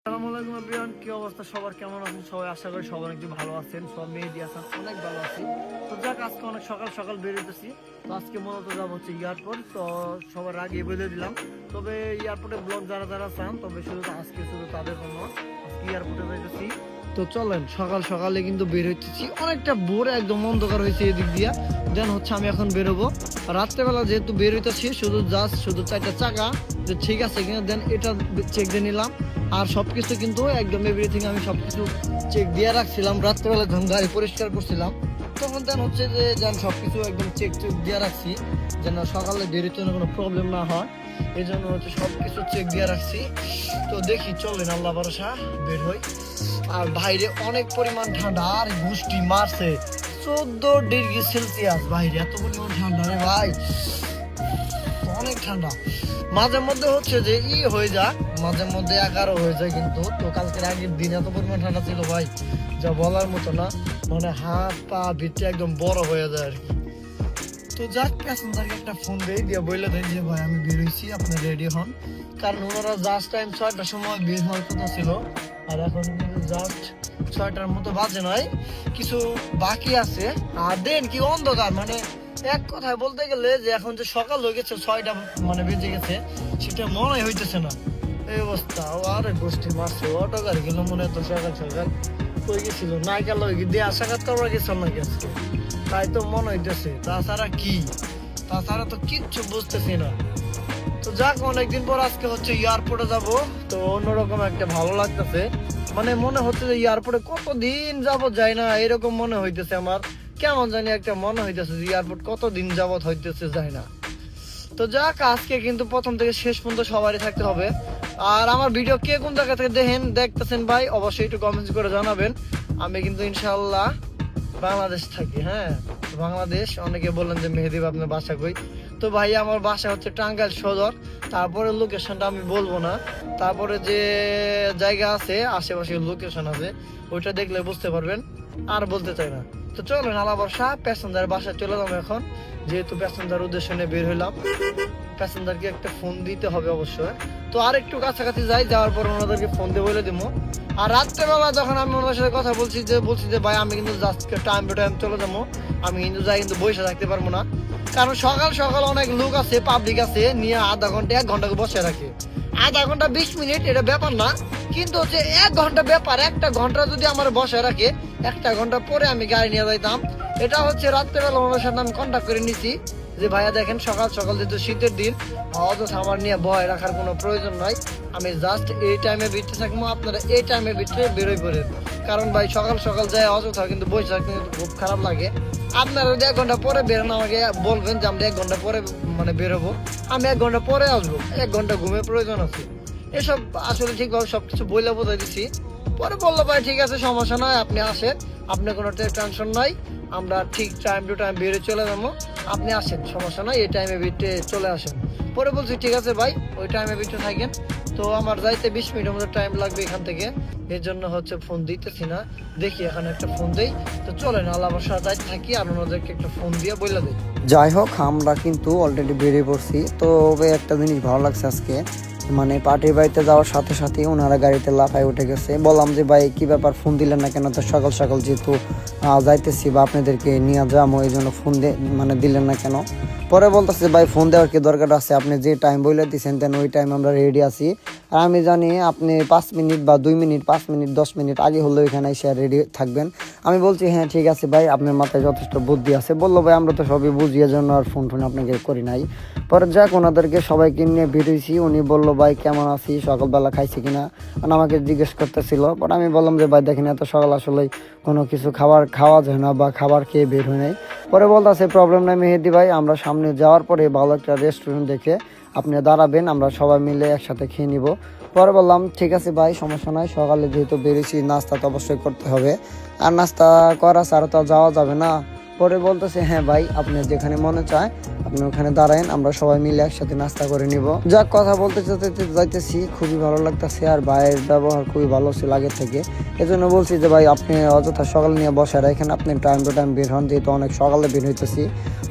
আসসালামু আলাইকুম এভরিওয়ান, কি অবস্থা সবার, কেমন আছেন সবাই? আশা করি সবাই অনেক ভালো আছেন। সব মেহেদি আছেন, অনেক ভালো আছি। তো যাক, আজকে অনেক সকাল সকাল বেরোতেছি। তো আজকে মূলত যাবো হচ্ছে এয়ারপোর্ট। তো সবার আগে বলে দিলাম, তবে এয়ারপোর্টে ব্লগ যারা যারা চান, তবে আজকে শুধু তাদের জন্য আজকে এয়ারপোর্টে যাইতেছি। তো চলেন, সকাল সকালে কিন্তু বের হইতেছি। অনেকটা ভোর, একদম অন্ধকার হয়েছে এদিক দিয়া। দেন হচ্ছে আমি এখন বেরোবো। রাত্রেবেলা যেহেতু বের হইতেছি, শুধু চারটা চাকা যে ঠিক আছে কিনা, দেন এটা চেক দিয়ে নিলাম। আর সবকিছু কিন্তু একদম এভরিথিং আমি সবকিছু চেক দিয়ে রাখছিলাম। রাত্রেবেলা যখন গাড়ি পরিষ্কার করছিলাম, তখন দেন হচ্ছে যে যেন সবকিছু একদম চেক দিয়ে রাখছি, যেন সকালে বেরোতে কোনো প্রবলেম না হয়। এই জন্য হচ্ছে সবকিছু চেক দিয়ে রাখছি। তো দেখি, চলেন আল্লাহ ভরসা বের হই। আর বাইরে অনেক পরিমাণ ঠান্ডা, আর গুষ্টি মারছে 14 ডিগ্রি সেলসিয়াস বাইরে। এত পরিমাণ ঠান্ডা রে ভাই, অনেক ঠান্ডা। মাঝে মধ্যে হচ্ছে যে হয়ে যায়, মাঝে মধ্যে 11 হয়ে যায়, কিন্তু তো কালকের আগের দিন এত পরিমাণ ঠান্ডা ছিল ভাই, যা বলার মতো না। মানে হাত পা ভিতরে একদম বড় হয়ে যায় আর কি। তো যাক, প্যাসেঞ্জারকে একটা ফোন দিয়ে বলে দেয় যে ভাই আমি বেরোইছি, আপনি রেডি হন। কারণ ওনারা জাস্ট টাইম 6টার সময় বের হওয়ার কথা ছিল, আর এখন কিন্তু জাস্ট 6টার মতো বাজে নয়, কিছু বাকি আছে। আর দেন কি অন্ধকার, মানে এক কথায় বলতে গেলে যে এখন যে সকাল হয়ে গেছে, 6টা মানে বেজে গেছে, সেটা মনে হইতেছে না। এই অবস্থা। আরে গোষ্ঠী মারছে, অটো গাড়ি গেল মনে হতো সকাল সকাল হয়ে গেছিল। নায়িকা লগে দিয়ে সাক্ষাৎ করবার গেছিল নাকি আজকে, তাই তো মনে হইতেছে। তাছাড়া তো কিচ্ছু বুঝতেছি না। তো যাক, অনেকদিন পর আজকে হচ্ছে এয়ারপোর্টে যাব। তো অন্যরকম একটা ভালো লাগতেছে, মানে মনে হচ্ছে যে এয়ারপোর্টে কতদিন যাবত যায় না, এরকম মনে হইতেছে আমার। কেমন জানি একটা মনে হইতেছে যে এয়ারপোর্ট কতদিন যাবত হইতেছে যায় না। তো যাক, আজকে কিন্তু প্রথম থেকে শেষ পর্যন্ত সবারই থাকতে হবে। আর আমার ভিডিও কে কোন জায়গা থেকে দেখতেছেন ভাই, অবশ্যই একটু কমেন্টস করে জানাবেন। আমি কিন্তু ইনশাআল্লাহ বাংলাদেশ থাকি। হ্যাঁ, বাংলাদেশ। অনেকে বললেন যে মেহেদী আপনার বাসা কই। তো ভাই, আমার বাসা হচ্ছে টাঙ্গাইল সদর। তারপরে লোকেশনটা আমি বলবো না, তারপরে যে জায়গা আছে আশেপাশে লোকেশন আছে, ওইটা দেখলে বুঝতে পারবেন। আর বলতে চাই না। তো চলেন আলা বর্ষা প্যাসেঞ্জার বাসায় চলে যাবো এখন, যেহেতু প্যাসেঞ্জার উদ্দেশ্য নিয়ে বের হইলাম। প্যাসেঞ্জারকে একটা ফোন দিতে হবে অবশ্যই। তো আর একটু কাছাকাছি যাই, যাওয়ার পর ওনাদেরকে ফোন দিয়ে বলে দেবো। আর রাত্রেবেলা যখন আমি ওনার সাথে কথা বলছি যে ভাই আমি কিন্তু জাস্ট টাইম টু টাইম চলে যাবো, আমি কিন্তু যাই, কিন্তু বসে থাকতে পারবো না। কারণ সকাল সকাল অনেক লোক আছে, পাবলিক আছে, নিয়ে আধা ঘন্টা 1 ঘন্টাকে বসে রাখে। আধা ঘন্টা 20 মিনিট এটা ব্যাপার না, কিন্তু হচ্ছে 1 ঘন্টা ব্যাপার। 1টা ঘন্টা যদি আমার বসে রাখে, 1টা ঘন্টা পরে আমি গাড়ি নিয়ে যাইতাম। এটা হচ্ছে রাত্রেবেলা ওনার সাথে আমি কন্ট্যাক্ট করে নিছি যে ভাইয়া দেখেন, সকাল সকাল যেহেতু শীতের দিন, অযথা আমার নিয়ে ভয় রাখার কোনো প্রয়োজন নাই। আমি জাস্ট এই টাইমে ভিতরে থাকবো, আপনারা এই টাইমের ভিতরে বেরোই পড়েন। কারণ ভাই সকাল সকাল যায় অযথা কিন্তু বসে থাকতে কিন্তু খুব খারাপ লাগে। আপনারা যদি 1 ঘন্টা পরে বেরোন, আমাকে বলবেন যে আমরা 1 ঘন্টা পরে মানে বেরোবো, আমি 1 ঘন্টা পরে আসবো। 1 ঘন্টা ঘুমের প্রয়োজন আছে। এসব আসলে ঠিকভাবে সবকিছু বইলে বোঝাই দিচ্ছি। পরে বললো ভাই ঠিক আছে, সমস্যা নয়, আপনি আসেন, আপনি কোনো টেনশন নাই, আমরা ঠিক টাইম টু টাইম বেরিয়ে চলে যাবো, আপনি আসেন, সমস্যা নয়, এই টাইমে ভিতরে চলে আসেন। পরে বলছি ঠিক আছে ভাই, ওই টাইমে ভিতরে থাকেন। তো আমার যাইতে 20 মিনিটের মতো টাইম লাগবে এখান থেকে, এর জন্য হচ্ছে ফোন দিতেছি না। দেখি এখন একটা ফোন দেই। তো চলেন আল্লাহ বাসায় যাইতে থাকি, আর ওনাদেরকে একটা ফোন দিয়ে বলে দিই। যাই হোক, আমরা কিন্তু অলরেডি বেরিয়ে পড়ছি। তবে একটা জিনিস ভালো লাগছে আজকে, মানে পার্টির বাড়িতে যাওয়ার সাথে সাথে ওনারা গাড়িতে লাফায় উঠে গেছে। বললাম যে ভাই কি ব্যাপার, ফোন দিলেন না কেন? তো সকাল সকাল যেহেতু যাইতেছি বা আপনাদেরকে নিয়ে যাবো, এই জন্য ফোন মানে দিলেন না কেন? পরে বলতেছে ভাই ফোন দেওয়ার কি দরকার আছে, আপনি যে টাইম বলে দিচ্ছেন দেন ওই টাইম আমরা রেডি আছি। আর আমি জানি আপনি 5 মিনিট বা 2 মিনিট 5 মিনিট 10 মিনিট আগে হলেও এখানে এসে রেডি থাকবেন। আমি বলছি হ্যাঁ ঠিক আছে ভাই, আপনার মাথায় যথেষ্ট বুদ্ধি আছে। বললো ভাই আমরা তো সবই বুঝিয়ে জন্য আর ফোন আপনাকে করি নাই। পরে যাক, ওনাদেরকে সবাইকে নিয়ে বেরোইছি। উনি বললো ভাই কেমন আছি, সকালবেলা খাইছি কিনা, মানে আমাকে জিজ্ঞেস করতেছিল। পরে আমি বললাম যে ভাই দেখেন, এত সকাল আসলে কোনো কিছু খাওয়া যায় না বা খাবার খেয়ে বের হয়ে নাই। পরে বলতেছে প্রবলেম নাই মেহেদি ভাই, আমরা সামনে যাওয়ার পরে ভালো একটা রেস্টুরেন্ট দেখে আপনি দাঁড়াবেন, আমরা সবাই মিলে একসাথে খেয়ে নিব। পরে বললাম ঠিক আছে ভাই, সমস্যা নয়, সকালে যেহেতু বেরিয়েছি নাস্তা তো অবশ্যই করতে হবে, আর নাস্তা করা ছাড়া তো যাওয়া যাবে না। পরে বলতেছে হ্যাঁ ভাই, আপনি যেখানে মনে চায় আপনি ওখানে দাঁড়ায়েন, আমরা সবাই মিলে একসাথে নাস্তা করে নিব। যাক, কথা বলতে যাইতেছি, খুবই ভালো লাগতেছে। আর ভাইয়ের ব্যবহার খুবই ভালো ছিল আগের থেকে, এজন্য বলছি যে ভাই আপনি অযথা সকাল নিয়ে বসে রাখেন, আপনি টাইম টু টাইম বের হন, যেহেতু অনেক সকালে বের হইতেছি।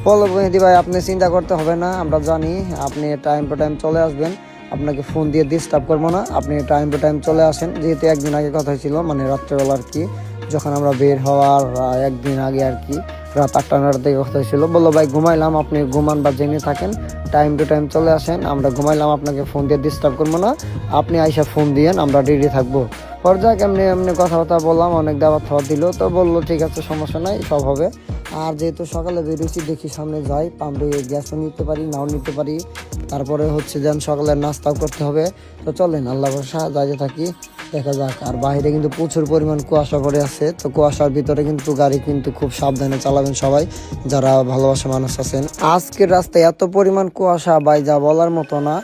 বলো মেহেদি ভাই আপনি চিন্তা করতে হবে না, আমরা জানি আপনি টাইম টু টাইম চলে আসবেন। আপনাকে ফোন দিয়ে ডিস্টার্ব করবো না, আপনি টাইম টু টাইম চলে আসেন। যেহেতু একদিন আগে কথা হয়েছিল, মানে রাত্রেবেলা আর কি, যখন আমরা বের হওয়ার একদিন আগে আর কি, রাত 8টা-9টার দিকে কথা হয়েছিল। বললো ভাই ঘুমাইলাম, আপনি ঘুমান বা জেনে থাকেন, টাইম টু টাইম চলে আসেন, আমরা ঘুমাইলাম, আপনাকে ফোন দিয়ে ডিস্টার্ব করবো না, আপনি আইসা ফোন দিয়েন, আমরা রেডি থাকবো। পর যাক এমনি এমনি কথাবার্তা বললাম, অনেক দাওয়াত খাওয়া দিল, তো বললো ঠিক আছে সমস্যা নাই, সব হবে। আর যেহেতু সকালে বেরিয়েছি, দেখি সামনে যাই, পাম্পে গ্যাসও নিতে পারি, নাও নিতে পারি, তারপরে হচ্ছে যেন সকালের নাস্তাও করতে হবে। তো চলেন আল্লাহ ভরসা যাইতে থাকি, দেখা যাক। আর বাইরে কিন্তু প্রচুর পরিমাণ কুয়াশা পড়ে আছে, তো কুয়াশার ভিতরে কিন্তু গাড়ি কিন্তু খুব সাবধানে চালাবেন সবাই, যারা ভালোবাসা মানুষ আছেন। আজকের রাস্তায় এত পরিমাণ কুয়াশা ভাই, যা বলার মতো না।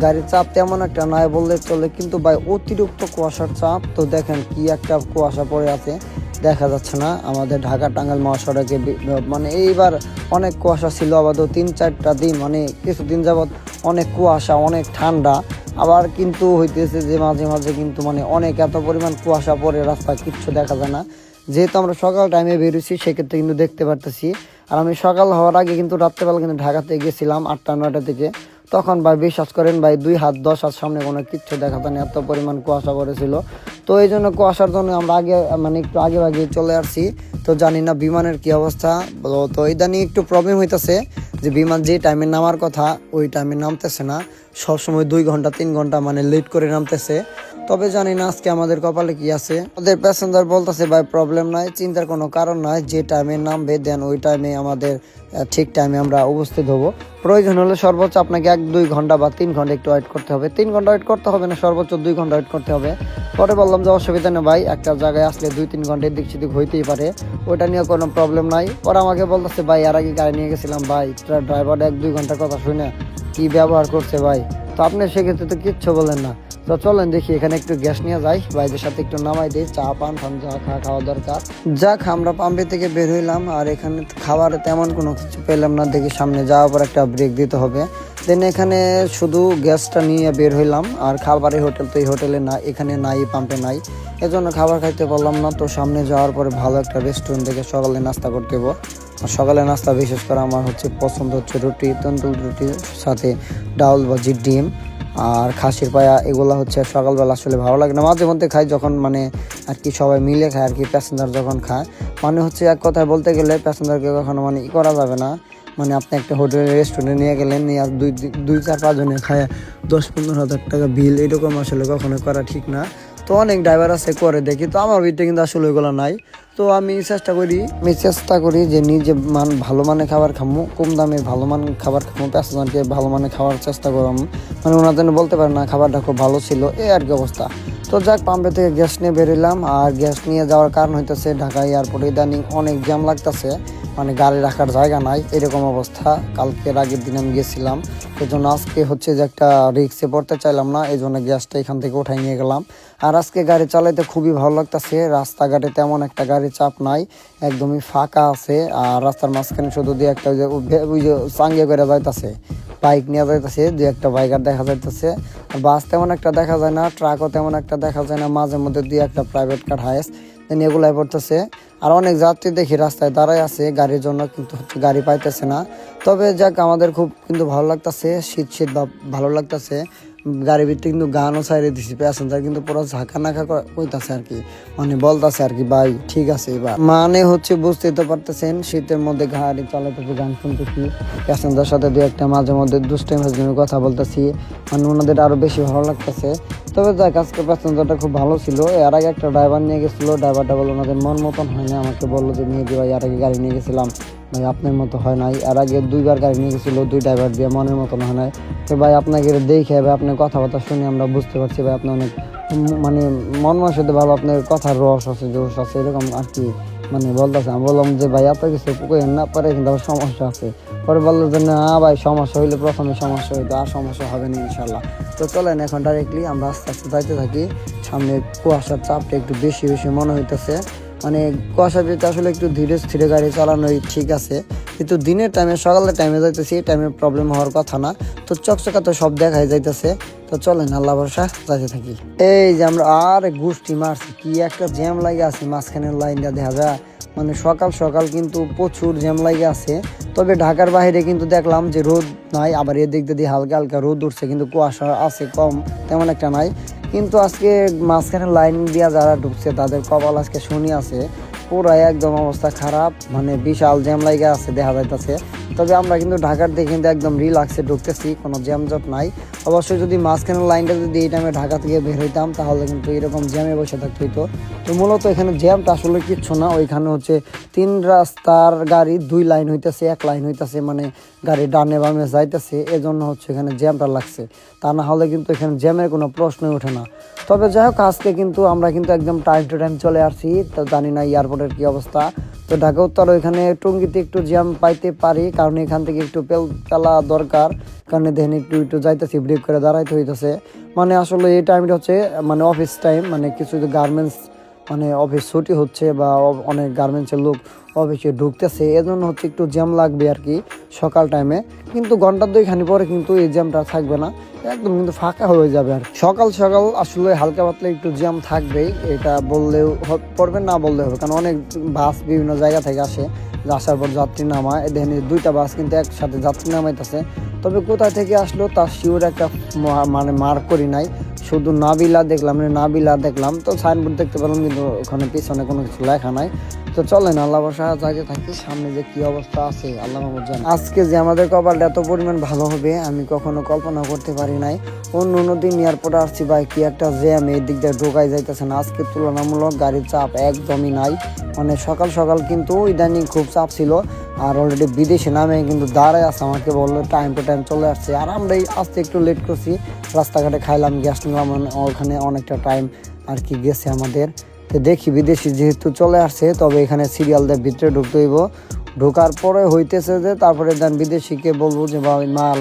গাড়ির চাপ তেমন একটা নাই বললে চলে, কিন্তু ভাই অতিরিক্ত কুয়াশার চাপ। তো দেখেন কি একটা কুয়াশা পড়ে আছে, দেখা যাচ্ছে না। আমাদের ঢাকা টাঙ্গাইল মহাসড়কে মানে এইবার অনেক কুয়াশা ছিল, আবার 3-4টা দিন, মানে কিছুদিন যাবৎ অনেক কুয়াশা, অনেক ঠান্ডা। আবার কিন্তু হইতেছে যে মাঝে মাঝে কিন্তু মানে অনেক এত পরিমাণ কুয়াশা পড়ে রাস্তা কিচ্ছু দেখা যায় না। যেহেতু আমরা সকাল টাইমে বেরোছি, সেক্ষেত্রে কিন্তু দেখতে পারতেছি। আর আমি সকাল হওয়ার আগে কিন্তু রাত্রেবেলা কিন্তু ঢাকাতে গেছিলাম 8টা-9টা থেকে, তখন ভাই বিশ্বাস করেন ভাই 2 হাত 10 হাত সামনে কোনো কিচ্ছু দেখা যায় না, এত পরিমাণ কুয়াশা পড়েছিল। তো এই জন্য কুয়াশার জন্য আমরা আগে মানে একটু আগে চলে আসছি। তো জানি না বিমানের কি অবস্থা, তো ইদানিং একটু প্রবলেম হইতেছে যে বিমান যে টাইমে নামার কথা ওই টাইমে নামতেছে না, সবসময় 2 ঘন্টা 3 ঘন্টা মানে লেট করে নামতেছে। তবে জানি না আজকে আমাদের কপালে কি আছে। আমাদের প্যাসেঞ্জার বলতেছে ভাই প্রবলেম নাই, চিন্তার কোনো কারণ নাই, যে টাইমে নামবে দেন ওই টাইমে আমাদের ঠিক টাইমে আমরা উপস্থিত হব। প্রয়োজন হলে সর্বোচ্চ আপনাকে 1-2 ঘন্টা বা 3 ঘন্টা একটু ওয়েট করতে হবে। 3 ঘন্টা ওয়েট করতে হবে না, সর্বোচ্চ 2 ঘন্টা ওয়েট করতে হবে। পরে বললাম যে অসুবিধা নেই ভাই, একটা জায়গায় আসলে 2-3 ঘন্টা এদিক সেদিক হইতেই পারে, ওইটা নিয়ে কোনো প্রবলেম নাই। পরে আমাকে বলতেছে ভাই আর আগে গাড়ি নিয়ে গেছিলাম ভাই, ড্রাইভার 1-2 ঘন্টার কথা শুনে কি ব্যবহার করছে ভাই। তো আপনি সেক্ষেত্রে তো কিচ্ছু বলেন না। তো চলেন দেখি এখানে একটু গ্যাস নিয়ে যাই, ভাইদের সাথে একটু নামাই দিই, চা পান ফান যা খাওয়া দরকার। যাক আমরা পাম্পে থেকে বের হইলাম, আর এখানে খাবার তেমন কোনো কিছু পেলাম না, দেখি সামনে যাওয়ার পর একটা ব্রেক দিতে হবে। দেন এখানে শুধু গ্যাসটা নিয়ে বের হইলাম, আর খাবারের হোটেল তো এই হোটেলে না, এখানে নাই, পাম্পে নাই, এজন্য খাবার খাইতে পারলাম না। তো সামনে যাওয়ার পরে ভালো একটা রেস্টুরেন্ট থেকে সকালে নাস্তা করতে হবো। আর সকালে নাস্তা বিশেষ করে আমার হচ্ছে পছন্দ হচ্ছে রুটি, তন্দুর রুটির সাথে ডাউল ভাজি, ডিম আর খাসির পায়া, এগুলো হচ্ছে সকালবেলা আসলে ভালো লাগে না, মাঝে মধ্যে খাই যখন মানে আর কি সবাই মিলে খায় আর কি, প্যাসেঞ্জার যখন খায়। মানে হচ্ছে এক কথায় বলতে গেলে প্যাসেঞ্জারকে কখনো মানে করা যাবে না, মানে আপনি একটা হোটেলে রেস্টুরেন্টে নিয়ে গেলেন, নিয়ে 2-4-5 জনে খায় 10-15 হাজার টাকা বিল, এরকম আসলে কখনো করা ঠিক না। তো অনেক ড্রাইভার আছে করে দেখি, তো আমার ভিতরে কিন্তু আসলে ওইগুলো নাই। তো আমি চেষ্টা করি যে নিজে ভালো মানের খাবার খামো, কম দামের ভালো মানের খাবার খামো, প্যাসেঞ্জারকে ভালো মানের খাওয়ার চেষ্টা করলাম, মানে ওনার জন্য বলতে পারে না খাবারটা খুব ভালো ছিল, এই আর কি অবস্থা। তো যাক পাম্পে থেকে গ্যাস নিয়ে বেরোলাম, আর গ্যাস নিয়ে যাওয়ার কারণ হইতেছে ঢাকা এয়ারপোর্টে ইদানিং অনেক জ্যাম লাগতেছে, মানে গাড়ি রাখার জায়গা নাই, এরকম অবস্থা। কালকের আগের দিন আমি গেছিলাম, এই জন্য আজকে হচ্ছে যে একটা রিক্সে পড়তে চাইলাম না, এই জন্য গ্যাসটা এখান থেকে উঠাই নিয়ে গেলাম। আর আজকে গাড়ি চালাইতে খুবই ভালো লাগতেছে, রাস্তাঘাটে তেমন একটা গাড়ির চাপ নাই, একদমই ফাঁকা আছে। আর রাস্তার মাঝখানে শুধু দিয়ে একটা ওই যে চাঙ্গে করে যাইতেছে, বাইক নিয়ে যাইতেছে, 2-1টা বাইক আর দেখা যাইতেছে। বাস তেমন একটা দেখা যায় না, ট্রাকও তেমন একটা দেখা যায় না, মাঝে মধ্যে 2-1টা প্রাইভেট কার হায়েস্ট, এগুলাই পড়তেছে। আর অনেক যাত্রী দেখি রাস্তায় দাঁড়ায় আছে গাড়ির জন্য, কিন্তু হচ্ছে গাড়ি পাইতেছে না। তবে যাক আমাদের খুব কিন্তু ভালো লাগতেছে, শীত বা ভালো লাগতেছে। গাড়ির ভিতরে কিন্তু গানও ছাইড়ে দিছি, প্যাসেঞ্জার কিন্তু পুরো ঝাঁকা নাকা কইতাছে আর কি, মানে বলতেছে আর কি ভাই ঠিক আছে এবার, মানে হচ্ছে বুঝতেই তো পারতেছেন শীতের মধ্যে গাড়ি চালাতেছি, গান শুনতেছি, প্যাসেঞ্জার সাথে 2-1টা মাঝে মধ্যে দুষ্টাইমের কথা বলতেছি, মানে ওনাদের আরো বেশি ভালো লাগতেছে। তবে যাক আজকে প্যাসেঞ্জারটা খুব ভালো ছিল। এর আগে একটা ড্রাইভার নিয়ে গেছিলো, ড্রাইভারটা বললো ওনাদের মন মতন হয় না, আমাকে বললো যে নিয়ে ভাই আর আগে গাড়ি নিয়ে গেছিলাম ভাই আপনার মতো হয় নাই, আর আগে 2বার গাড়ি নিয়ে গেছিলো, 2 ড্রাইভার দিয়ে মনের মতন হয় নাই। তো ভাই আপনাকে দেখে ভাই আপনার কথাবার্তা শুনে আমরা বুঝতে পারছি ভাই আপনি অনেক মানে মন মানসিকতা ভালো, আপনার কথার রস আছে, জোশ আছে, এরকম আর কি মানে বলতেছে। আমি বললাম যে ভাই এত কিছু কইেন না, পরে কিন্তু আবার সমস্যা আছে। পরে বললো যে না ভাই সমস্যা হইলে প্রথমে সমস্যা হইতো, আর সমস্যা হবে না ইনশাল্লাহ। তো চলেন এখন ডাইরেক্টলি আমরা আস্তে আস্তে যাইতে থাকি, সামনে কুয়াশার চাপটা একটু বেশি মনে হইতেছে, মানে কুয়াশার ভিতরে আসলে একটু ধীরে স্থিরে গাড়ি চালানোই ঠিক আছে, কিন্তু দিনের টাইমে সকালের টাইমে যাইতেছি, এই টাইমে প্রবলেম হওয়ার কথা না। তো চকচকা তো সব দেখাই যাইতেছে। তো চলেন আল্লাহ ভরসা যাইতে থাকি। এই যে আমরা আর গোষ্ঠী মারছি, কি একটা জ্যাম লাগে আছে মাঝখানের লাইনটা দেখা যায়, মানে সকাল সকাল কিন্তু প্রচুর জ্যাম লাগে আছে। তবে ঢাকার বাইরে কিন্তু দেখলাম যে রোদ নাই, আবার এদিক দিয়ে হালকা হালকা রোদ উঠছে, কিন্তু কুয়াশা আছে কম, তেমন একটা নাই। কিন্তু আজকে মাঝখানে লাইন দিয়া যারা ঢুকছে তাদের কপাল আজকে শনি আছে, পুরাই একদম অবস্থা খারাপ, মানে বিশাল জ্যাম লাগে আছে দেখা যাইতেছে। তবে আমরা কিন্তু ঢাকার দিকে কিন্তু একদম রিল্যাক্সে ঢুকতেছি, কোনো জ্যামজট নাই। অবশ্যই যদি মাঝখানের লাইনটা যদি এই টাইমে ঢাকা থেকে বের হইতাম তাহলে কিন্তু এরকম জ্যামে বসে থাকতে হইতো। তো মূলত এখানে জ্যামটা আসলে কিচ্ছু না, ওইখানে হচ্ছে 3 রাস্তার গাড়ি 2 লাইন হইতেছে, 1 লাইন হইতেছে, মানে গাড়ি ডানে বামে যাইতেছে, এজন্য হচ্ছে এখানে জ্যামটা লাগছে। তা না হলে কিন্তু এখানে জ্যামের কোনো প্রশ্নই ওঠে না। তবে যাই হোক, আজকে কিন্তু আমরা কিন্তু একদম টাইম টু টাইম চলে আসছি। তো জানি না এয়ারপোর্টের কি অবস্থা। তো ঢাকা উত্তর ওইখানে টুঙ্গিতে একটু জ্যাম পাইতে পারি, কারণ এখান থেকে একটু পেলা দরকার, কারণ দেখেন একটু যাইতেছি, ব্রেক করে দাঁড়াইতে হইতেছে। মানে আসলে এই টাইমটা হচ্ছে মানে অফিস টাইম, মানে কিছু গার্মেন্টস মানে অফিস ছুটি হচ্ছে বা অনেক গার্মেন্টসের লোক অফিসে ঢুকতেছে, এজন্য হচ্ছে একটু জ্যাম লাগবে আর কি সকাল টাইমে। কিন্তু ঘন্টা 2 পরে কিন্তু এই জ্যামটা থাকবে না, একদম কিন্তু ফাঁকা হয়ে যাবে। আর সকাল সকাল আসলে হালকা পাতলা একটু জ্যাম থাকবেই, এটা বললেও পড়বে না বললে হবে, কারণ অনেক বাস বিভিন্ন জায়গা থেকে আসে, আসার পর যাত্রী নামায়। দেখেন 2টা বাস কিন্তু একসাথে যাত্রী নামাইতেছে। তবে কোথা থেকে আসলো তার শিওর একটা মানে মার্ক করি নাই, শুধু নাবিলা দেখলাম, তো সাইনবোর্ড দেখতে পেলাম, কিন্তু ওখানে পিছনে কোনো কিছু লেখা নাই। তো চলেন আল্লাহ বর্ষা যাইতে থাকি, সামনে যে কি অবস্থা আছে আল্লাহ জানে। আজকে যে আমাদের কপালটা এত পরিমাণ ভালো হবে আমি কখনো কল্পনা করতে পারি নাই। অন্য দিন এয়ারপোর্টে আসছি ভাই, কি একটা জ্যাম, এই দিক দিয়ে ঢোকাই যাইতেছে না। আজকে তুলনামূলক গাড়ির চাপ একদমই নাই, মানে সকাল সকাল কিন্তু ইদানিং খুব চাপ ছিল। আর অলরেডি বিদেশে নামে কিন্তু দাঁড়ায় আছে, আমাকে বললো টাইম টু টাইম চলে আসছে। আর আমরাই আসতে একটু লেট করছি, রাস্তাঘাটে খাইলাম, গ্যাস নিলাম, ওখানে অনেকটা টাইম আর কি গেছে আমাদের। তো দেখি বিদেশি যেহেতু চলে আসছে, তবে এখানে সিরিয়াল দিয়ে ভিতরে ঢুকতে হইব। ঢোকার পরে হইতেছে যে তারপরে দেন বিদেশিকে বলবো যে ভাই মাল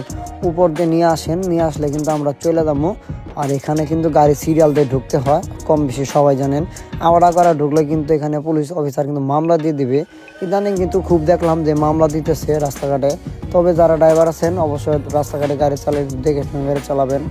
উপর দিয়ে নিয়ে আসেন, নিয়ে আসলে কিন্তু আমরা চলে যাবো। আর এখানে কিন্তু গাড়ি সিরিয়াল দিয়ে ঢুকতে হয়, কম বেশি সবাই জানেন। আওড়া করা ঢুকলে কিন্তু এখানে পুলিশ অফিসার কিন্তু মামলা দিয়ে দিবে। ইদানিং কিন্তু খুব দেখলাম যে মামলা দিতেছে রাস্তাঘাটে। তবে যারা ড্রাইভার আছেন অবশ্যই রাস্তাঘাটে গাড়ি চালিয়ে দেখে শুনে গাড়ি চালাবেন।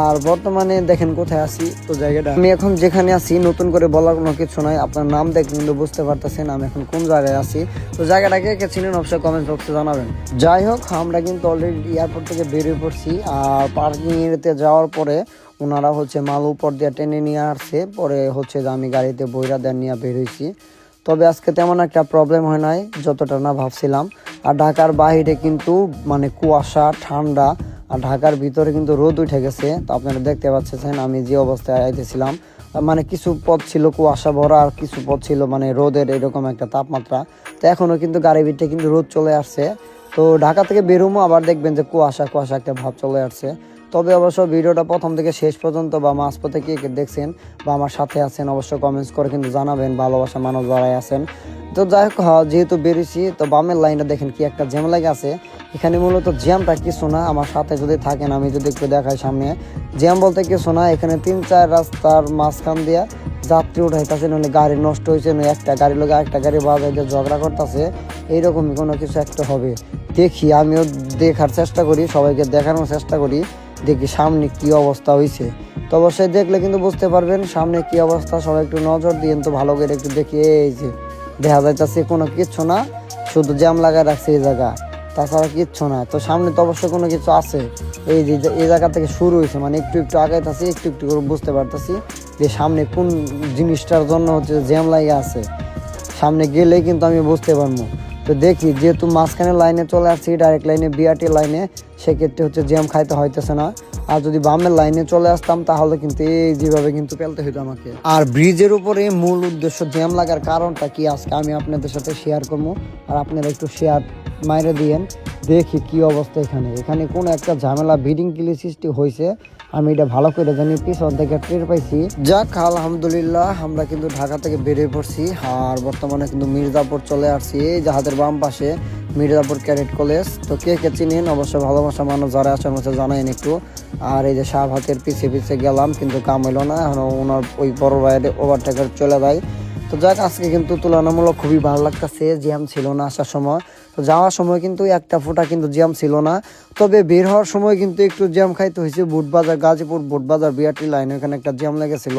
আর বর্তমানে দেখেন কোথায় আছি, তো জায়গাটা আমি এখন যেখানে আছি নতুন করে বলার কোনো কিছু নয়, আপনার নাম দেখে কিন্তু বুঝতে পারতেছেন আমি এখন কোন জায়গায় আছি। তো জায়গাটাকে কে চিনেন অবশ্যই কমেন্ট বক্সে জানাবেন। যাই হোক, আমরা কিন্তু অলরেডি এয়ারপোর্ট থেকে বেরিয়ে পড়ছি। আর পার্কিং এরিয়াতে যাওয়ার পরে ওনারা হচ্ছে মাল উপর দিয়ে টেনে নিয়ে আসছে, পরে হচ্ছে যে আমি গাড়িতে বইরা দেন নিয়ে বের হয়েছি। তবে আজকে তেমন একটা প্রবলেম হয় নাই যতটা না ভাবছিলাম। আর ঢাকার বাইরে কিন্তু মানে কুয়াশা ঠান্ডা, আর ঢাকার ভিতরে কিন্তু রোদ উঠে গেছে। তো আপনারা দেখতে পাচ্ছেন আমি যে অবস্থায় আইতেছিলাম, মানে কিছু পথ ছিল কুয়াশা ভরা, আর কিছু পথ ছিল মানে রোদের এরকম একটা তাপমাত্রা। তো এখনও কিন্তু গাড়ির ভিতরে কিন্তু রোদ চলে আসছে। তো ঢাকা থেকে বেরোমো আবার দেখবেন যে কুয়াশা একটা ভাব চলে আসছে। তবে অবশ্য ভিডিওটা প্রথম থেকে শেষ পর্যন্ত বা মাঝপথে কে কে দেখছেন বা আমার সাথে আছেন অবশ্যই কমেন্টস করে কিন্তু জানাবেন, ভালোবাসা মানুষ যারাই আছেন। তো যাই হোক, যেহেতু বেরিয়েছি, তো বামের লাইনটা দেখেন কি একটা জ্যাম লাগে আছে। এখানে মূলত জ্যামটা কিছু না, আমার সাথে যদি থাকেন আমি যদি একটু দেখাই সামনে, জ্যাম বলতে কিছু না, এখানে 3-4 রাস্তার মাঝখান দিয়া যাত্রী উঠাইতেছে, নইলে গাড়ি নষ্ট হয়েছে, নয় একটা গাড়ি লোক একটা গাড়ি বাজাইতে ঝগড়া করতেছে, এইরকমই কোনো কিছু একটা হবে। দেখি আমিও দেখার চেষ্টা করি, সবাইকে দেখানোর চেষ্টা করি, দেখি সামনে কি অবস্থা হয়েছে। তো অবশ্যই দেখলে কিন্তু বুঝতে পারবেন সামনে কি অবস্থা। সবাই একটু নজর দিন তো ভালো করে একটু দেখি। এই যে দেখা যাইতেছে কোনো কিচ্ছু না, শুধু জ্যাম লাগায় রাখছে এই জায়গা, তাছাড়া কিচ্ছু না। তো সামনে তো অবশ্যই কোনো কিছু আছে, এই যে এই জায়গা থেকে শুরু হয়েছে, মানে একটু আগাইতেছি, একটু করে বুঝতে পারতেছি যে সামনে কোন জিনিসটার জন্য হচ্ছে জ্যাম লাগে আছে। সামনে গেলেই কিন্তু আমি বুঝতে পারবো। তো দেখি, যেহেতু মাঝখানে লাইনে চলে আসছি ডাইরেক্ট লাইনে বিআরটি লাইনে, সেক্ষেত্রে হচ্ছে জ্যাম খাইতে হইতেছে না। আর যদি বামের লাইনে চলে আসতাম তাহলে কিন্তু এই যেভাবে কিন্তু পেলতে হইতো আমাকে। আর ব্রিজের উপরে মূল উদ্দেশ্য জ্যাম লাগার কারণটা কি আজকে আমি আপনাদের সাথে শেয়ার করবো, আর আপনারা একটু শেয়ার মাইরে দিয়েন। দেখি কি অবস্থা এখানে কোনো একটা ঝামেলা ভিডিং ক্লি সৃষ্টি হয়েছে, আমি এটা ভালো করে জানি, পিছন থেকে টের পাইছি। যাক আলহামদুলিল্লাহ, আমরা কিন্তু ঢাকা থেকে বেরিয়ে পড়ছি। আর বর্তমানে কিন্তু মির্জাপুর চলে আসছি, এই জাহাজের বাম পাশে মির্জাপুর ক্যাডেট কলেজ। তো কে কে চিনেন অবশ্যই ভালোবাসা মানুষ যারা আছেন হচ্ছে জানাইন একটু। আর এই যে শাহবাগের পিছিয়ে গেলাম, কিন্তু কাম হইলো না, এখন ওনার ওই বড় ভাইয়ের ওভারটেকার চলে যায়। তো যাক আজকে কিন্তু তুলনামূলক খুবই ভালো লাগতেছে, জ্যাম ছিল না আসার সময়। তো যাওয়ার সময় কিন্তু একটা ফোঁটা কিন্তু জ্যাম ছিল না, তবে বের হওয়ার সময় কিন্তু একটু জ্যাম খাইতে হয়েছে। বুটবাজার গাজীপুর বুটবাজার বিআরটি লাইন ওখানে একটা জ্যাম লেগেছিল।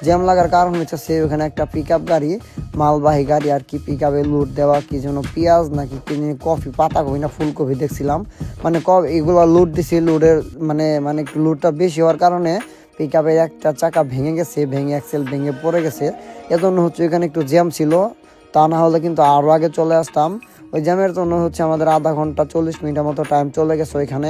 জ্যাম লাগার কারণ হচ্ছে ওখানে একটা পিক আপ গাড়ি, মালবাহী গাড়ি আর কি, পিক আপে লুট দেওয়া কি যেন পেঁয়াজ নাকি কি কফি, পাতাকপি না ফুলকপি দেখছিলাম, মানে এগুলো লুট দিছি। লুটের মানে মানে একটু লুটটা বেশি হওয়ার কারণে পিক আপের একটা চাকা ভেঙে গেছে, ভেঙে অ্যাক্সেল ভেঙে পড়ে গেছে। এজন্য হচ্ছে এখানে একটু জ্যাম ছিল, তা না হলে কিন্তু আরও আগে চলে আসতাম। ওই জ্যামের জন্য হচ্ছে আমাদের আধা ঘন্টা 40 মিনিটের মতো টাইম চলে গেছে ওইখানে,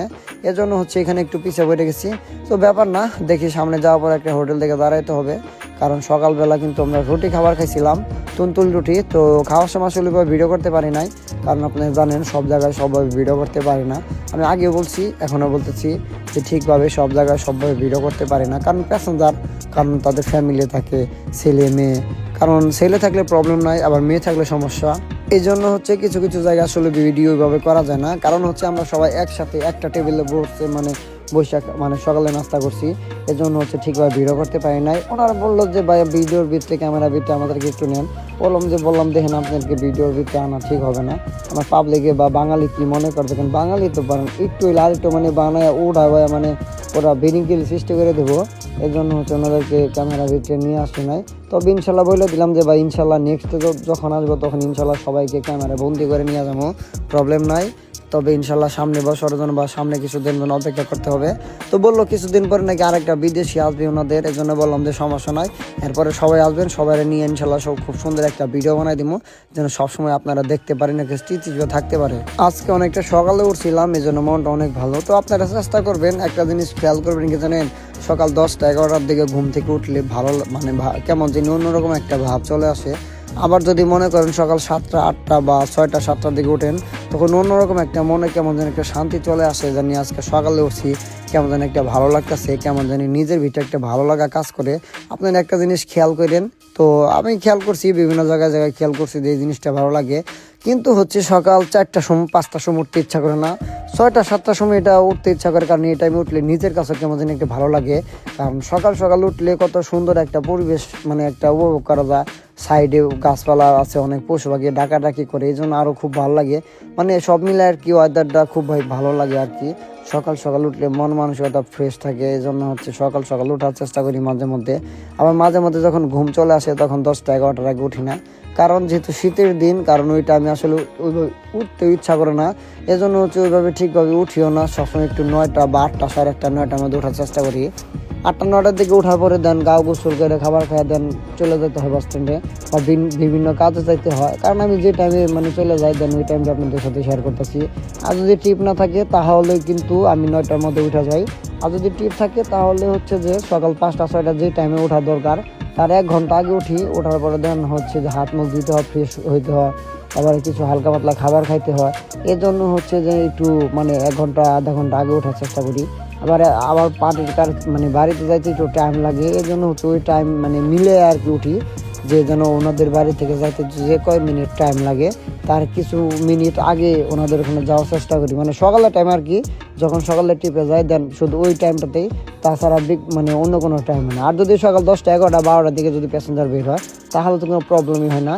এজন্য হচ্ছে এখানে একটু পিছিয়ে পড়ে গেছি। তো ব্যাপার না, দেখি সামনে যাওয়ার পর একটা হোটেল থেকে দাঁড়াইতে হবে, কারণ সকালবেলা কিন্তু আমরা রুটি খাবার খাইছিলাম, তুনতুল রুটি। তো খাওয়ার সময় আসলে ভিডিও করতে পারি নাই, কারণ আপনি জানেন সব জায়গায় সবভাবে ভিডিও করতে পারি না। আমি আগেও বলছি এখনও বলতেছি যে ঠিকভাবে সব জায়গায় সবভাবে ভিডিও করতে পারি না, কারণ প্যাসেঞ্জার, কারণ তাদের ফ্যামিলি থাকে, ছেলে মেয়ে, কারণ ছেলে থাকলে প্রবলেম নাই, আবার মেয়ে থাকলে সমস্যা। এই জন্য হচ্ছে কিছু কিছু জায়গায় আসলে ভিডিও ওইভাবে করা যায় না, কারণ হচ্ছে আমরা সবাই একসাথে একটা টেবিলে বসে মানে বৈশাখ মানে সকালে নাস্তা করছি, এজন্য হচ্ছে ঠিকভাবে ভিডিও করতে পারি নাই। ওনারা বললো যে ভাই ভিডিওর ভিতরে ক্যামেরা ভিতরে আমাদেরকে একটু নেন, বললাম দেখেন আপনাদেরকে ভিডিওর ভিতরে আনা ঠিক হবে না, আমার পাবলিকে বা বাঙালি কি মনে করে দেখেন, বাঙালি তো পারেন একটু আরেকটু মানে বানায় উঠায় মানে ওরা বেরিঙ্গিল সৃষ্টি করে দেবো, এই জন্য হচ্ছে ওনাদেরকে ক্যামেরা ভিতরে নিয়ে আসে নাই। তবে ইনশাল্লাহ বলে দিলাম যে ভাই ইনশাল্লাহ নেক্সট যখন আসবো তখন ইনশাল্লাহ সবাইকে ক্যামেরা বন্দি করে নিয়ে যাবো, প্রবলেম নাই। তবে ইনশাল্লাহ সামনে বছরের জন্য বা সামনে কিছুদিন জন্য অপেক্ষা করতে হবে। তো বললো কিছুদিন পরে নাকি আরেকটা বিদেশি আসবে ওনাদের, এই জন্য বললাম যে সমস্যা নাই, এরপরে সবাই আসবেন, সবাই নিয়ে ইনশাল্লাহ সব খুব সুন্দর একটা ভিডিও বানাই দিব, যেন সবসময় আপনারা দেখতে পারেন, একটা স্মৃতি থাকতে পারে। আজকে অনেকটা সকালে উঠছিলাম, এই জন্য মনটা অনেক ভালো। তো আপনারা চেষ্টা করবেন, একটা জিনিস খেয়াল করবেন কি জানেন, সকাল 10টা-11টার দিকে ঘুম থেকে উঠলে ভালো মানে কেমন যেন অন্যরকম একটা ভাব চলে আসে। আবার যদি মনে করেন সকাল 7টা 8টা বা 6টা 7টার দিকে ওঠেন, তখন অন্যরকম একটা মনে কেমন যেন একটা শান্তি চলে আসে, জানি আজকে সকালে উঠছি কেমন যেন একটা ভালো লাগতেছে, কেমন জানি নিজের ভিতরে একটা ভালো লাগা কাজ করে। আপনারা একটা জিনিস খেয়াল করেন, তো আমি খেয়াল করছি বিভিন্ন জায়গায় খেয়াল করছি যে এই জিনিসটা ভালো লাগে, কিন্তু হচ্ছে সকাল 4টার সময় 5টার সময় উঠতে ইচ্ছা করে না, 6টা 7টার সময় এটা উঠতে ইচ্ছা করে, কারণ এই টাইমে উঠলে নিজের কাছে কেমন যেন একটা ভালো লাগে। কারণ সকাল সকাল উঠলে কত সুন্দর একটা পরিবেশ মানে একটা উপভোগ করা যায়, সাইডে গাছপালা আছে, অনেক পশু পাখি ডাকাডাকি করে, এই জন্য আরও খুব ভালো লাগে। মানে সব মিলে আর কি ওয়েদারটা খুব ভালো লাগে আর কি। সকাল সকাল উঠলে মন মানসিকতা ফ্রেশ থাকে, এই জন্য হচ্ছে সকাল সকাল ওঠার চেষ্টা করি মাঝে মধ্যে। আবার মাঝে মধ্যে যখন ঘুম চলে আসে তখন 10টা-11টার আগে উঠি না, কারণ যেহেতু শীতের দিন, কারণ ওইটা আমি আসলে ওইভাবে উঠতে ইচ্ছা করে না, এজন্য হচ্ছে ওইভাবে ঠিকভাবে উঠিও না। সবসময় একটু 9টা বা 8টা 8:30 9টার মধ্যে ওঠার চেষ্টা করি। 8টা-9টার দিকে ওঠার পরে দেন গাও গোসল করে খাবার খাওয়া দেন চলে যেতে হয় বাস স্ট্যান্ডে বা বিভিন্ন কাজে যাইতে হয়, কারণ আমি যে টাইমে মানে চলে যাই দেন ওই টাইমটা আপনাদের সাথে শেয়ার করতেছি। আর যদি ট্রিপ না থাকে তাহলে কিন্তু আমি 9টার মধ্যে উঠে যাই, আর যদি ট্রিপ থাকে তাহলে হচ্ছে যে সকাল 5টা-6টা যে টাইমে ওঠা দরকার তার 1 ঘন্টা আগে উঠি। ওঠার পরে দেন হচ্ছে যে হাত মুখ ধুতে হয়, ফ্রেশ হইতে হয়, আবার কিছু হালকা পাতলা খাবার খাইতে হয়, এর জন্য হচ্ছে যে একটু মানে 1 ঘন্টা আধা ঘন্টা আগে ওঠার চেষ্টা করি। আবার পার্টির কার মানে বাড়িতে যাইতে একটু টাইম লাগে, এর জন্য হচ্ছে ওই টাইম মানে মিলে আর কি উঠি, যে যেন ওনাদের বাড়ি থেকে যাইতে যে কয় মিনিট টাইম লাগে তার কিছু মিনিট আগে ওনাদের ওখানে যাওয়ার চেষ্টা করি, মানে সকালের টাইম আর কি। যখন সকালে ট্রিপে যাই দেন শুধু ওই টাইমটাতেই, তাছাড়া মানে অন্য কোনো টাইম হয় না। আর যদি সকাল 10টা-11টা-12টার দিকে যদি প্যাসেঞ্জার বের হয় তাহলে তো কোনো প্রবলেমই হয় না,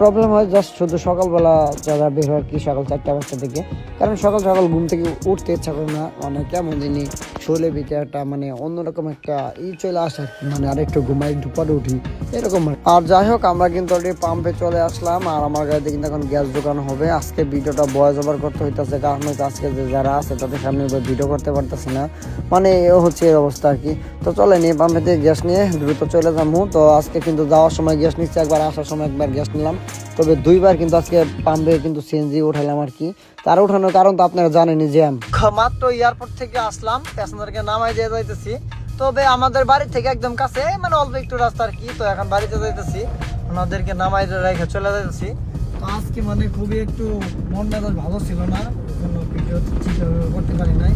প্রবলেম হয় জাস্ট শুধু সকালবেলা যারা বের হয় কি সকাল 4টা-5টা থেকে, কারণ সকাল সকাল ঘুম থেকে উঠতে ইচ্ছা করে না, মানে কেমন জিনিস শোলে ভিতরে একটা মানে অন্যরকম একটা চলে আসে, মানে আরেকটু ঘুমাই একটু পরে উঠি এরকম। আর যাই হোক আমরা কিন্তু অলরেডি পাম্পে চলে আসলাম, আর আমার গাড়িতে কিন্তু এখন গ্যাস ঢোকানো হবে। আজকে ভিডিওটা ভয়েস ওভার করতে হইতেছে, কারণ হচ্ছে আজকে যে যারা আছে তাদের সামনে ভিডিও করতে পারতেছি না, মানে হচ্ছে এই অবস্থা আর কি। তো চলে নিয়ে পাম্পে থেকে গ্যাস নিয়ে দ্রুত চলে যাবো। তো আজকে কিন্তু যাওয়ার সময় গ্যাস নিচ্ছি একবার, আসার সময় একবার গ্যাস নিলাম, তবে 2বার কিন্তু আজকে পাম্পে কিন্তু সিএনজি উঠালাম আর কি। তার উঠানোর কারণ তো আপনারা জানেনই, যে আমি মাত্র এয়ারপোর্ট থেকে আসলাম, প্যাসেঞ্জারকে নামাই দিয়ে যাইতেছি। তবে আমাদের বাড়ি থেকে একদম কাছে, মানে অল্প একটু রাস্তা আর কি। তো এখন বাড়িতে যাইতেছি, ওনাদেরকে নামাই রেখে চলে যাইতেছি। তো আজকে মানে খুবই একটু মন মেজাজ ভালো ছিল না, কোনো ভিডিও ঠিকভাবে করতে পারি নাই।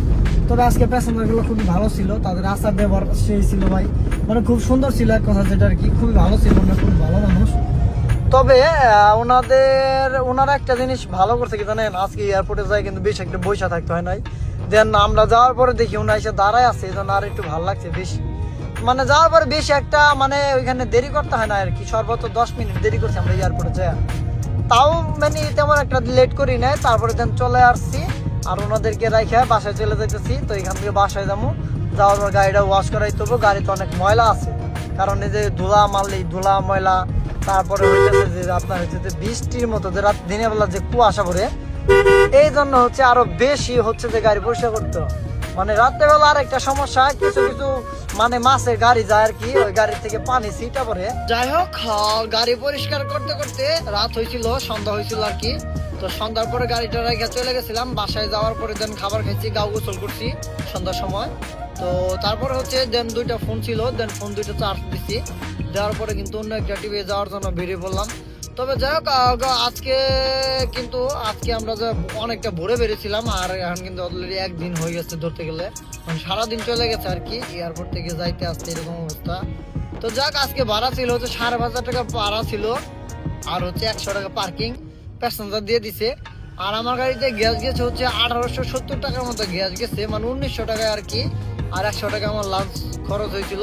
তবে আজকে প্যাসেঞ্জারগুলো খুবই ভালো ছিল, তাদের আচার ব্যবহার সেই ছিল ভাই, মানে খুব সুন্দর ছিল এক কথা, যেটা আর কি খুবই ভালো ছিল, মানে খুব ভালো মানুষ। তবে ওনারা একটা জিনিস ভালো করছে কি জানেন, আজকে এয়ারপোর্টে যাই কিন্তু বেশ একটা বৈশা থাকতে হয় নাই, দেন আমরা যাওয়ার পরে দেখি ওনারা এসে দাঁড়ায় আছে, এই জন্য আর একটু ভালো লাগছে বেশি। মানে যাওয়ার পরে বেশি একটা মানে ওইখানে দেরি করতে হয় না আর কি, সর্বোচ্চ 10 মিনিট দেরি করছি আমরা এয়ারপোর্টে যাই, তাও মানে তেমন একটা লেট করি নাই। তারপরে দেন চলে আসছি আর ওনাদেরকে রাইখা বাসায় চলে যেতেছি। তো এখান থেকে বাসায় যাবো, যাওয়ার পর গাড়িটা ওয়াশ করাইতে হবে, গাড়িতে অনেক ময়লা আছে, কারণ এই যে ধুলা মারলেই ধুলা ময়লা, তারপরে হইতেছে যে আপনার হচ্ছে যে বৃষ্টির মতো যে রাত দিনের বেলা যে কুয়াশা পড়ে, এই জন্য হচ্ছে আরো বেশি হচ্ছে যে গাড়ি পরিষ্কার করতে হয়। মানে রাত্রেবেলা আর একটা সমস্যা, কিছু কিছু মানে মাছের গাড়ি যায় আর কি, ওই গাড়ি থেকে পানি ছিটা পড়ে। যাই হোক, গাড়ি পরিষ্কার করতে করতে রাত হয়েছিল, সন্ধ্যা হয়েছিল আর কি। তো সন্ধ্যার পরে গাড়িটা রেখে চলে গেছিলাম বাসায়। যাওয়ার পরে দেন খাবার খাইছি, গাও গোসল করছি সন্ধ্যার সময়। তো তারপরে হচ্ছে দেন 2টা ফোন ছিল, দেন ফোন 2টা চার্জ দিছি, দেওয়ার পরে কিন্তু অন্য একটা টিভি যাওয়ার জন্য বেরিয়ে পড়লাম। তবে যাই হোক, আজকে আমরা যে অনেকটা ভোরে বেরিয়েছিলাম, আর এখন কিন্তু অলরেডি একদিন হয়ে গেছে ধরতে গেলে, মানে সারাদিন চলে গেছে আর কি এয়ারপোর্ট থেকে যাইতে আসতে, এরকম অবস্থা। তো যাক, আজকে ভাড়া ছিল হচ্ছে 5,500 টাকা ভাড়া ছিল, আর হচ্ছে 100 টাকা পার্কিং প্যাসেঞ্জার দিয়ে দিছে। আর আমার গাড়িতে গ্যাস গেছে হচ্ছে 1870 টাকার মতো গ্যাস গেছে, মানে 1900 টাকায় আর কি। আর 100 টাকা আমার লাঞ্চ খরচ হয়েছিল।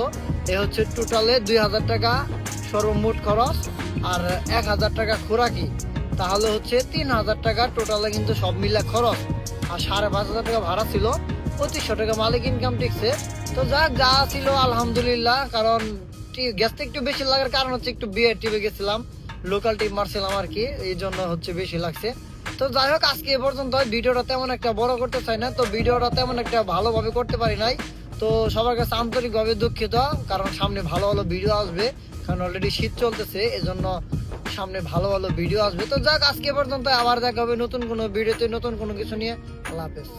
এ হচ্ছে টোটালে 2000 টাকা সর্বমোট খরচ, আর 1000 টাকা খোরাকি, তাহলে হচ্ছে 3000 টাকা টোটালে কিন্তু সব মিলে খরচ। আর 5,500 টাকা ভাড়া ছিল, 2500 টাকা মালিক ইনকাম টিকছে। তো যাক, যা ছিল আলহামদুলিল্লাহ, কারণ গ্যাসটা একটু বেশি লাগার কারণ হচ্ছে একটু বিয়ের টিপে গেছিলাম, লোকাল টিপ মারছিলাম আর কি, এই জন্য হচ্ছে বেশি লাগছে। তো যাই হোক, আজকে এ পর্যন্ত। ভিডিওটা তেমন একটা বড় করতে চাই না, তো ভিডিওটা তেমন একটা ভালোভাবে করতে পারি নাই। তো সবার কাছে আন্তরিকভাবে দুঃখিত, কারণ সামনে ভালো ভালো ভিডিও আসবে, কারণ অলরেডি শীত চলতেছে, এজন্য সামনে ভালো ভালো ভিডিও আসবে। তো যাক, আজকে এ পর্যন্ত, আবার দেখা হবে নতুন কোনো ভিডিওতে, নতুন কোনো কিছু নিয়ে। আল্লাহ হাফেজ।